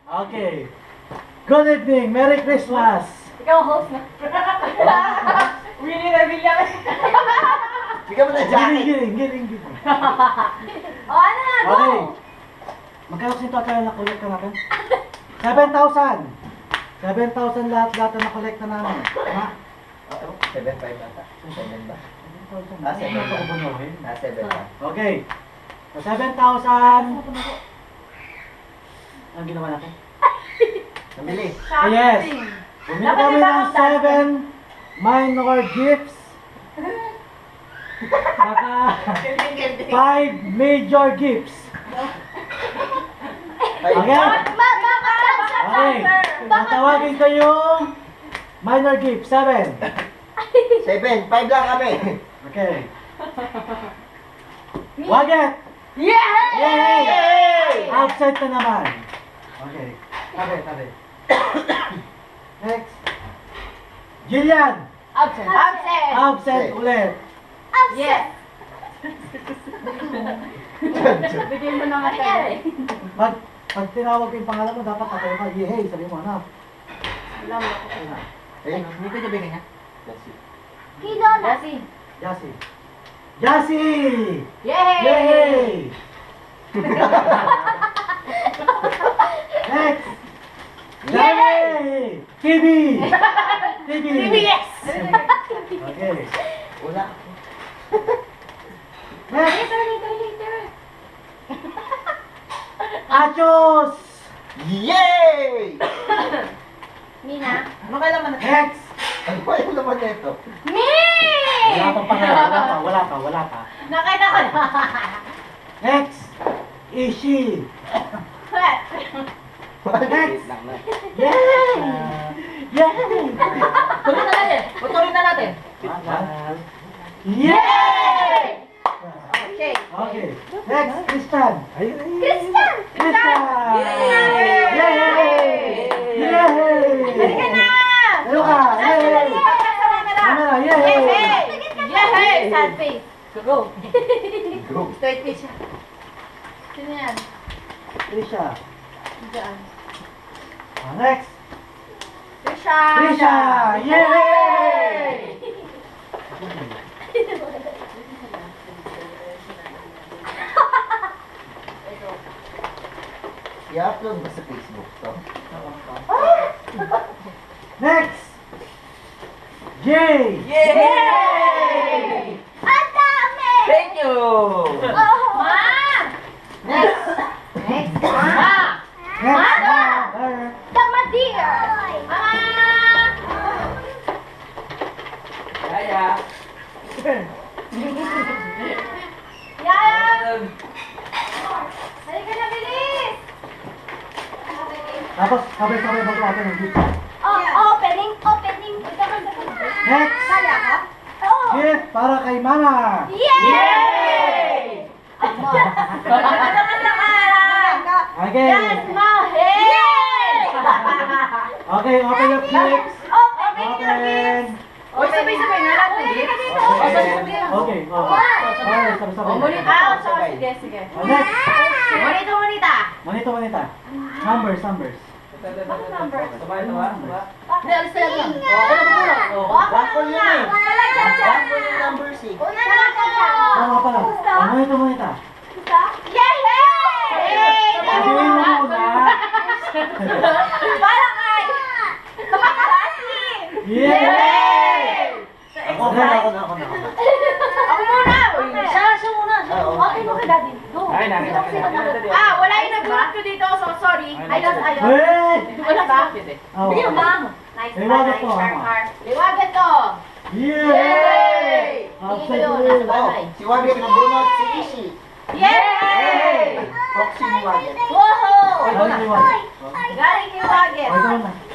Okay. Good evening. Merry Christmas. Ikaw host na. Willie na William. Bigyan mo na jacket. Giling. O ano na, go! Okay. Magkano kasi ito kaya na-collect ka natin? 7,000. 7,000 lahat na na-collect na namin. Ha? 7.5 ata. 7 ba? 7,000. Ah, 7. Ito ko bunuhin. 7 ba? Okay. So 7,000. Ang ginawa natin? Nabili. Yes. Bumili kami ng 7 minor gifts. Saka 5 major gifts. Okay? Okay. Tatawagin ko yung minor gift. 7. 7. 5 lang kami. Okay. Waget! Yay! Yay! Absent na naman. Okay. Tabi. Next. Jillian! Absent. Absent ulit. Yes. Bigyan mo naman tayo. Pag tinawag ko yung pangalan mo, dapat ako ka. Yehey, sabi mo na. Alam mo ako. Hindi ko sabihin niya. Dasi. Jassy. Jassy! Yay! Yay! Next! Yay! Kibi! Kibi! yes! Okay. Wala. Next! Later. Achos! Yay! Mina? Ano kailangan na? Next! Ano ba yung naman nito? Me! Wala pa pangalan. Wala pa. Nakita ko na. Next! Ishi! Next! Yay! Yay! Tuloy na natin. Yay! Okay. Okay. Next, Christian. Christian! Christian! Yay! Yay! Halika na! Ano ka? Yay! Camera, yay! Yay! Sad face. Go. Go. Straight face siya. Sino yan? Trisha. Diyan. Next. Trisha! Trisha! Yay! I-upload ba sa Facebook to? Next. Jay! Yay! Ang dami! Thank you! Ma! Next! Ma! Next. Tama dear! Ma! Kaya. Yan! Halika na, bilis! Tapos, sabay-sabay mag-open ng gift. Opening! Next. Sali ako? Oo! Gift para kay Mana. Yay! Ama! Naman ng alam! Okay. Yes, ma! Hey! Okay, open your gifts. Open! Open. Sabay-sabay na lang. Okay. Okay, sabay-sabay. Sige. Next. Monita. Manita. Numbers. Bakit number? Hindi, alis na lang. Waffle yun eh. Chacha! Waffle yung numbers eh. Una na Chacha! Tama pala. Manita. Yay! Sabihin mo muna. Parang ay! Tumakarasi! Yay! Ako na. Ako muna! Siya muna. Oo. Okay mo kay daddy. Go. Ay, nakita ko na. Wala yung nag-group ko dito, so sorry. Ayos. Hey! Wala ba? Oh. Bigyan mo lang. Nice. Liwagan to, ama. Liwagan to. Yay! Tingin ko yun, nasa Oh, bagay. si Wagit na bunot, si Ishi. Yay! Proxy ni Wagit. Woohoo! Ay, liwagan. Galing kay Waget.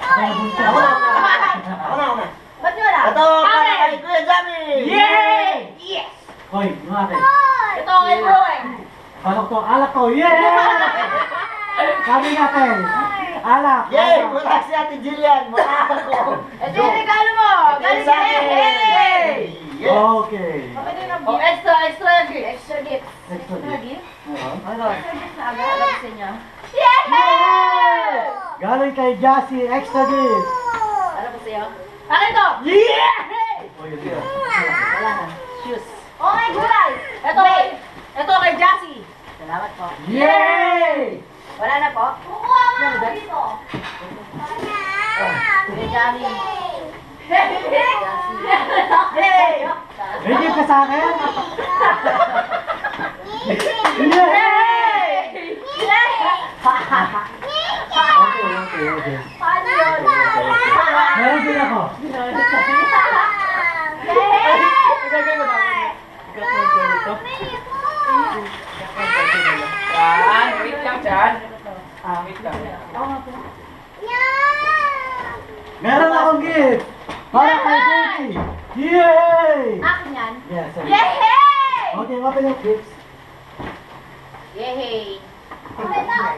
Ay, ito na. Ako na. Ba't nyo lang? Ito, para kay Kuya Jamie! Yay! Yes! Hoy, yung akin. Ito ang drawing. Alak to, Yay! Sabi natin. Alak. Yay! Wala si Ate Jillian! Wala ako! Ito yung regalo mo. Galing Sa kay akin! Hey! Yes! Okay. Okay din ang gift. Extra gift. Extra gift. Extra gift. gift? Ano? Extra gift na agad sa inyo. Yay! Galing kay Jassy, extra gift. Ano po sa'yo? Ano ito? Yeah! Wala na. Shoes. Oh my gulay! Ito kay Jassy. Salamat po. Yay! Wala na po? Kukuha mo ako dito. Kay Johnny. Hey! May gift ka sa akin? Yay! Okay. Paano yun? Meron din ako. Igagay mo daw. Yan, wait lang dyan. Wait lang. Meron akong gift. Para kay Bertie. Yay! Akin yan. Yes, sorry. Yehey! Okay, open yung gifts. Yehey!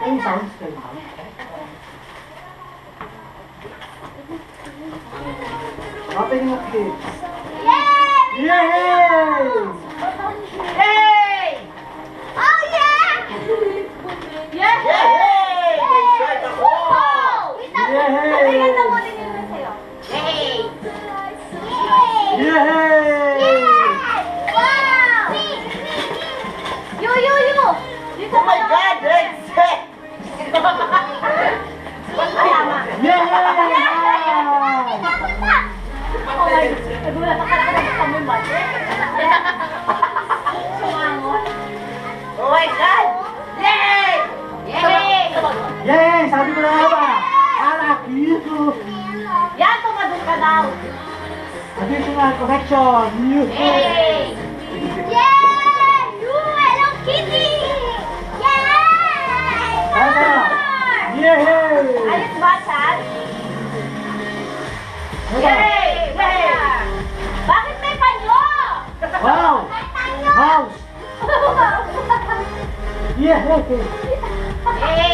Any sounds kayo? Open yung gifts. Yay! Yay! Hey! Oh, yeah! Yeah! Yay! May shirt ako! Wait lang. Yay! Nabigyan na mo din yun sa'yo. Yehey! Yay! Yay! Wow! You! Dito Oh my God! Red set! Tama. Yay! Oh my God. Nagulat ako na kami mali. Sumangon. Oh my God! Yay! Yehey! Yay! Sabi ko na nga ba? Anak, you! Yan, tumadun ka daw. Additional collection! You! Yay! Yay! You, Hello Kitty! Yay! Ano? Yay! Ayos ba, Chan? Yay! Yay! Bakit may panyo? Wow! May panyo! House! Yay! Yay!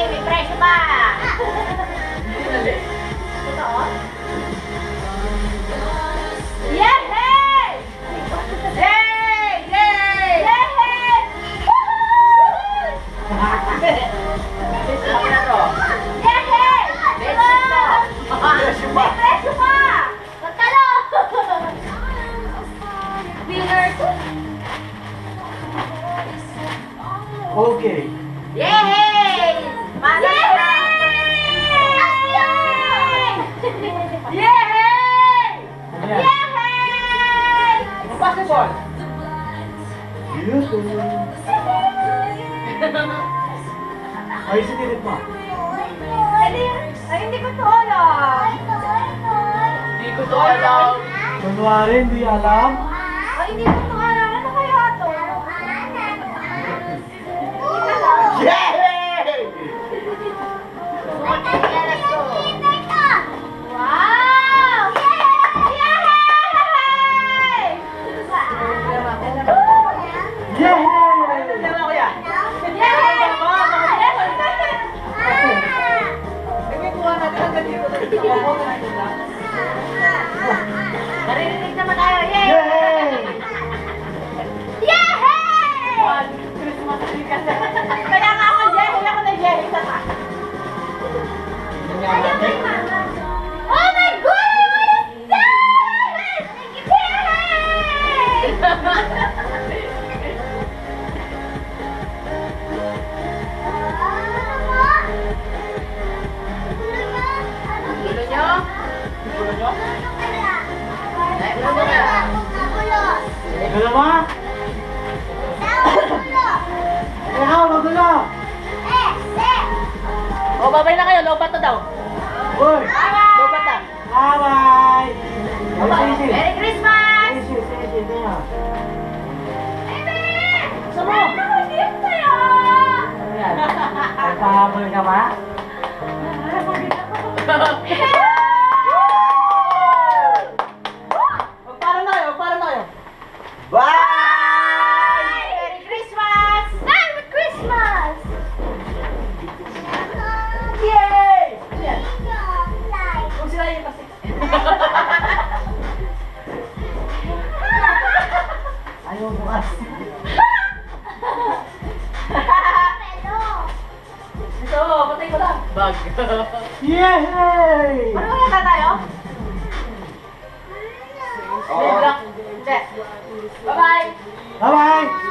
May presyo pa! Totoo? Yehey! Yay! Yay! Yehey! Ano na to? Yehey! Bedsheet to. May presyo pa! Magkano? Winner! Okay. Yay! Mana? Yehey! Yehey! Ayan. Yehey! Possible. YouTube. Ay, sinilip mo. Ay, hindi ko to alam. Hindi ko to alam. Kunwari, hindi alam. Ay, hindi ko to alam. Ano kaya to? Yay! Wow! Yay! Yay! Dala ko yan. Kuha natin ang ganito. Maririnig naman tayo. Yay! Yay! Yay! Christmas tree kasi. Kaya nga ako, Yay! Ako na Yay! Isa pa. Oh my God! What is that? Yay! Gulo nyo? Gulo nyo? Ano ba? Ikaw, magulo! O, babay na kayo. Lobat na daw. Uy! Lobat na. Bye-bye! Ay, Merry Christmas! sisi. Gusto mo? Ano yan? Nagpahabol ka ba? Magpara na kayo. Magpara na kayo. Bye! Merry Christmas! Merry Christmas! Yay! Yan. Kung sila yung kasi. Ayaw bukas. Ito, patay ko na. Yay! Ano yata tayo? Oo. Hindi. Bye-bye! Bye-bye!